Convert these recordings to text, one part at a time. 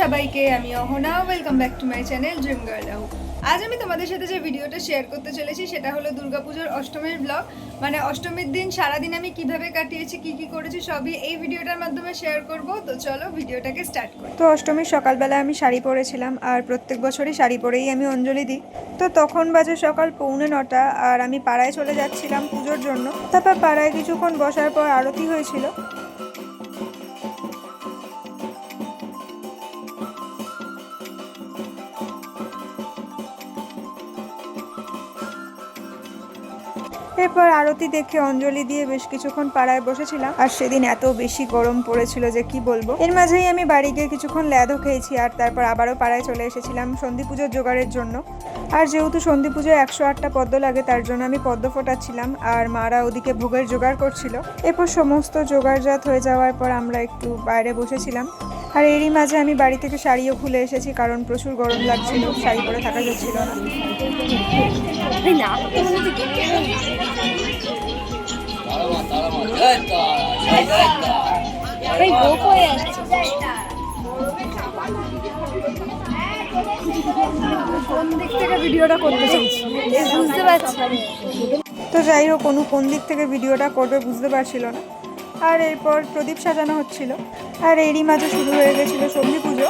সবাইকে, আমি Ahona. Welcome back to my channel dream girl love. আজ আমি তোমাদের সাথে যে ভিডিওটা শেয়ার করতে চলেছি সেটা হলো দুর্গাপুজোর অষ্টমীর ব্লগ। মানে অষ্টমীর দিন সারাদিন আমি কিভাবে কাটিয়েছি, কি কি করেছি সবই এই ভিডিওটার মাধ্যমে শেয়ার করব। তো চলো ভিডিওটাকে স্টার্ট করি। তো অষ্টমীর সকালবেলা আমি শাড়ি পরেছিলাম, আর প্রত্যেক বছরই শাড়ি পরেই আমি অঞ্জলি দিই। তো তখন বাজে সকাল 8:45, আর আমি পাড়ায় চলে যাচ্ছিলাম পুজোর জন্য। তারপর পাড়ায় কিছুক্ষণ বসার পর আরতি হয়েছিল। এরপর আরতি দেখে অঞ্জলি দিয়ে বেশ কিছুক্ষণ পাড়ায় বসেছিলাম। আর সেদিন এত বেশি গরম পড়েছিল যে কি বলবো। এর মাঝেই আমি বাড়ি গিয়ে কিছুক্ষণ ল্যাদও খেয়েছি, আর তারপর আবারও পাড়ায় চলে এসেছিলাম সন্ধি পুজোর জোগাড়ের জন্য। আর যেহেতু সন্ধি পুজোয় 108টা পদ্ম লাগে, তার জন্য আমি পদ্ম ফোটাচ্ছিলাম, আর মারা ওদিকে ভোগের জোগাড় করছিল। এরপর সমস্ত জোগাড়জাত হয়ে যাওয়ার পর আমরা একটু বাইরে বসেছিলাম। আর এরই মাঝে আমি বাড়ি থেকে শাড়িও খুলে এসেছি, কারণ প্রচুর গরম লাগছিল, শাড়ি পরে থাকা যাচ্ছিল না। কোন দিক থেকে ভিডিওটা করতে চাইছি বুঝতে পারছি। তো যাই হোক, কোন দিক থেকে ভিডিওটা করবে বুঝতে পারছিল না। আর এরপর প্রদীপ সাজানো হচ্ছিল, আর এরই মাঝে শুরু হয়ে গেছিল সন্ধি পুজো।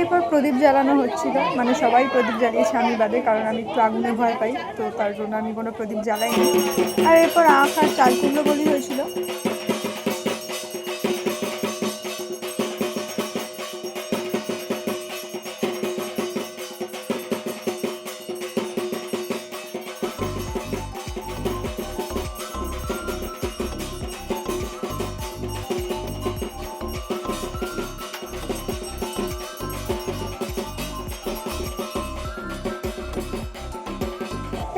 এরপর প্রদীপ জ্বালানো হচ্ছিল, মানে সবাই প্রদীপ জ্বালিয়েছে আমি বাদে, কারণ আমি একটু আগুনে ভয় পাই, তো তার জন্য আমি কোনো প্রদীপ জ্বালাইনি। আর এরপর আখ আর চাল কুমড়ো বলি হয়েছিল।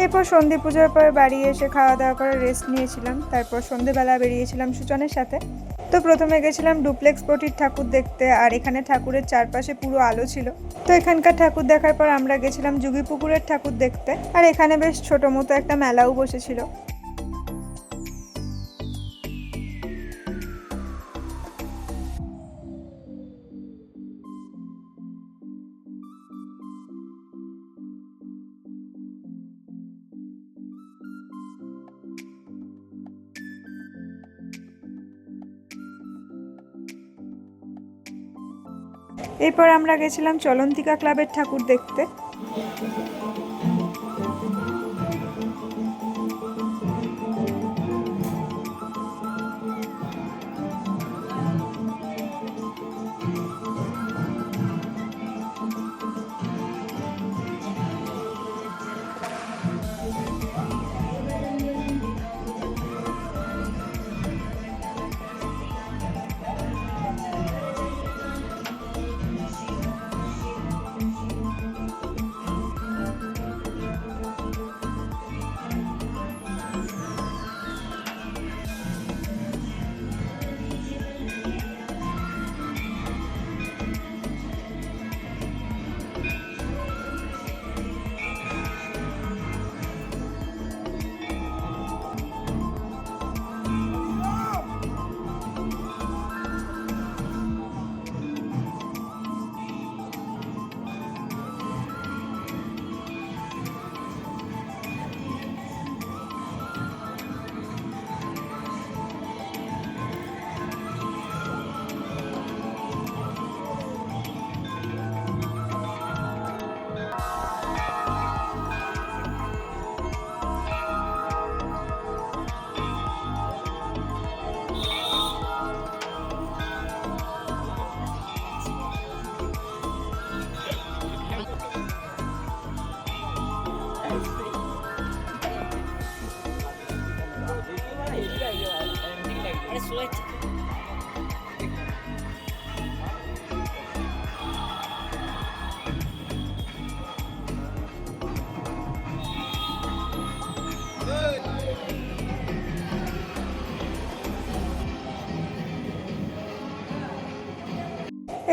এরপর সন্ধে পুজোর পর বাড়ি এসে খাওয়া দাওয়া করে রেস্ট নিয়েছিলাম। তারপর সন্ধেবেলা বেরিয়েছিলাম সুচনের সাথে। তো প্রথমে গেছিলাম ডুপ্লেক্স পটির ঠাকুর দেখতে, আর এখানে ঠাকুরের চারপাশে পুরো আলো ছিল। তো এখানকার ঠাকুর দেখার পর আমরা গেছিলাম যুগিপুকুরের ঠাকুর দেখতে, আর এখানে বেশ ছোট মতো একটা মেলাও বসেছিল। এরপর আমরা গেছিলাম চলন্তিকা ক্লাবের ঠাকুর দেখতে।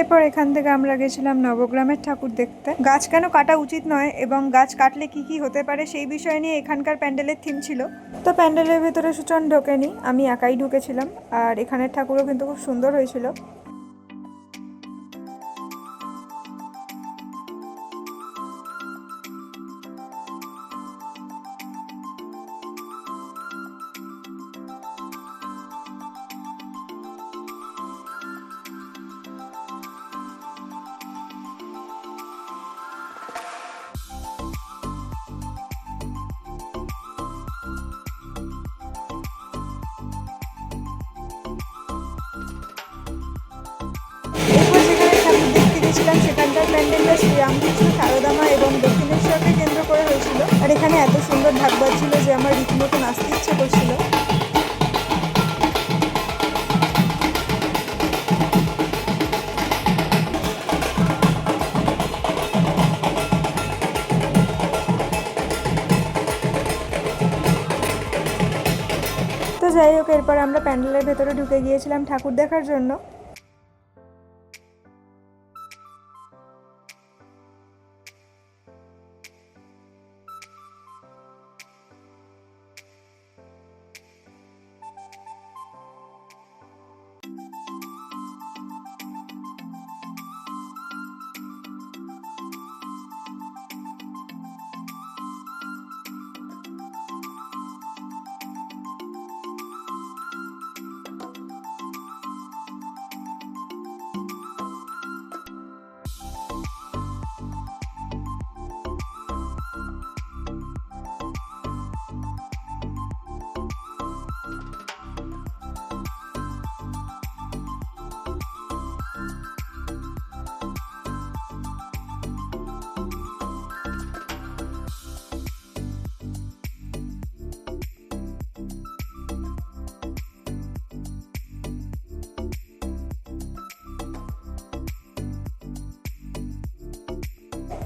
এরপর এখান থেকে আমরা গেছিলাম নবগ্রামের ঠাকুর দেখতে। গাছ কেন কাটা উচিত নয় এবং গাছ কাটলে কি কি হতে পারে সেই বিষয় নিয়ে এখানকার প্যান্ডেলের থিম ছিল। তো প্যান্ডেলের ভেতরে সুচন ঢোকেনি, আমি একাই ঢুকেছিলাম। আর এখানের ঠাকুরও কিন্তু খুব সুন্দর হয়েছিল। এরপর যেখানে ঠাকুর দেখতে গেছিলাম সেখানকার প্যান্ডেলটা শ্রীরামকৃষ্ণ, শারদামা এবং দক্ষিণেশ্বরকে কেন্দ্র করে হয়েছিল। আর এখানে এত সুন্দর ঢাক বাজছিল যে আমার রীতিমতো নাচতে ইচ্ছে করছিল। তো যাই হোক, এরপর আমরা প্যান্ডেলের ভেতরে ঢুকে গিয়েছিলাম ঠাকুর দেখার জন্য।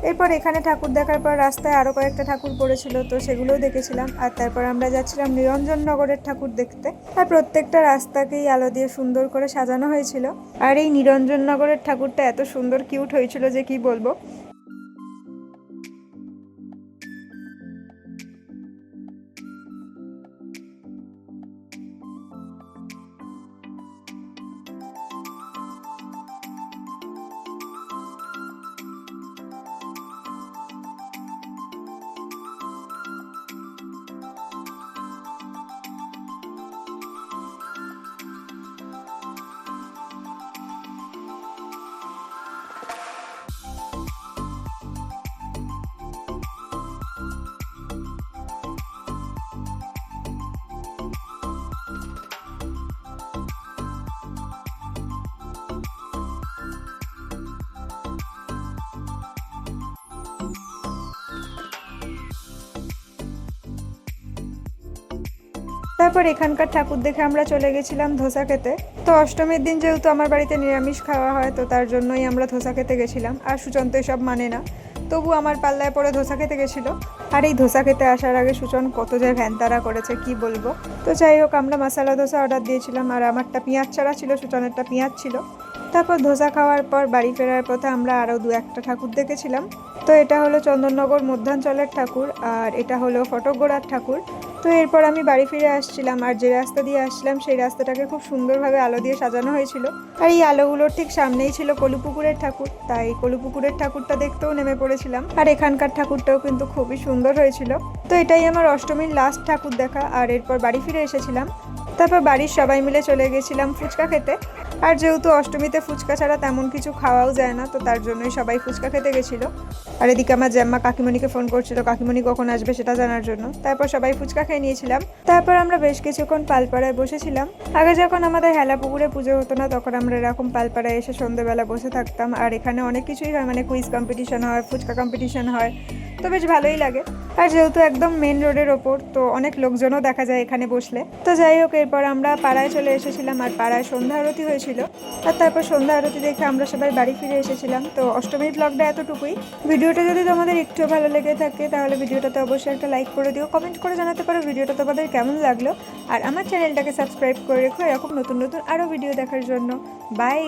এরপর এখানে ঠাকুর দেখার পর রাস্তায় আরো কয়েকটা ঠাকুর পড়েছিল, তো সেগুলোও দেখেছিলাম। আর তারপর আমরা যাচ্ছিলাম নিরঞ্জননগরের ঠাকুর দেখতে। আর প্রত্যেকটা রাস্তাকেই আলো দিয়ে সুন্দর করে সাজানো হয়েছিল। আর এই নিরঞ্জননগরের ঠাকুরটা এত সুন্দর কিউট হয়েছিল যে কি বলবো। তারপর এখানকার ঠাকুর দেখে আমরা চলে গেছিলাম ধোসা খেতে। তো অষ্টমীর দিন যেহেতু আমার বাড়িতে নিরামিষ খাওয়া হয়, তো তার জন্যই আমরা ধোসা খেতে গেছিলাম। আর সুচন তো এসব মানে না, তবু আমার পাল্লায় পরে ধোসা খেতে গেছিলো। আর এই ধোসা খেতে আসার আগে সুচন কত যে ভ্যানতারা করেছে কি বলবো। তো যাই হোক, আমরা মশলা ধোসা অর্ডার দিয়েছিলাম, আর আমারটা পেঁয়াজ ছাড়া ছিল, সুচনেরটা পেঁয়াজ ছিল। তারপর ধোসা খাওয়ার পর বাড়ি ফেরার পথে আমরা আরও দু একটা ঠাকুর দেখেছিলাম। তো এটা হলো চন্দননগর মধ্যাঞ্চলের ঠাকুর, আর এটা হলো ফটকগোড়ার ঠাকুর। তো এরপর আমি বাড়ি ফিরে আসছিলাম, আর যে রাস্তা দিয়ে আসছিলাম সেই রাস্তাটাকে খুব সুন্দরভাবে আলো দিয়ে সাজানো হয়েছিল। আর এই আলোগুলোর ঠিক সামনেই ছিল কলুপুকুরের ঠাকুর, তাই কলুপুকুরের ঠাকুরটা দেখতেও নেমে পড়েছিলাম। আর এখানকার ঠাকুরটাও কিন্তু খুবই সুন্দর হয়েছিল। তো এটাই আমার অষ্টমীর লাস্ট ঠাকুর দেখা। আর এরপর বাড়ি ফিরে এসেছিলাম। তারপর বাড়ির সবাই মিলে চলে গেছিলাম ফুচকা খেতে। আর যেহেতু অষ্টমীতে ফুচকা ছাড়া তেমন কিছু খাওয়াও যায় না, তো তার জন্যই সবাই ফুচকা খেতে গেছিলো। আর এদিকে আমার জ্যাম্মা কাকিমণিকে ফোন করছিল, কাকিমণি কখন আসবে সেটা জানার জন্য। তারপর সবাই ফুচকা খেয়ে নিয়েছিলাম। তারপর আমরা বেশ কিছুক্ষণ পালপাড়ায় বসেছিলাম। আগে যখন আমাদের হেলা পুকুরে পুজো হতো না, তখন আমরা এরকম পালপাড়ায় এসে সন্ধ্যেবেলা বসে থাকতাম। আর এখানে অনেক কিছুই হয়, মানে কুইজ কম্পিটিশন হয়, ফুচকা কম্পিটিশন হয়, তো বেশ ভালোই লাগে। আর যেহেতু একদম মেন রোডের ওপর, তো অনেক লোকজনও দেখা যায় এখানে বসলে। তো যাই হোক, এরপর আমরা পাড়ায় চলে এসেছিলাম, আর পাড়ায় সন্ধ্যা আরতি হয়েছিল। আর তারপর সন্ধ্যা আরতি দেখে আমরা সবাই বাড়ি ফিরে এসেছিলাম। তো অষ্টমীর ব্লগটা এতটুকুই। ভিডিওটা যদি তোমাদের একটু ভালো লেগে থাকে তাহলে ভিডিওটাতে অবশ্যই একটা লাইক করে দিও, কমেন্ট করে জানাতে পারো ভিডিওটা তোমাদের কেমন লাগলো। আর আমার চ্যানেলটাকে সাবস্ক্রাইব করে রেখো এরকম নতুন নতুন আরও ভিডিও দেখার জন্য। বাই।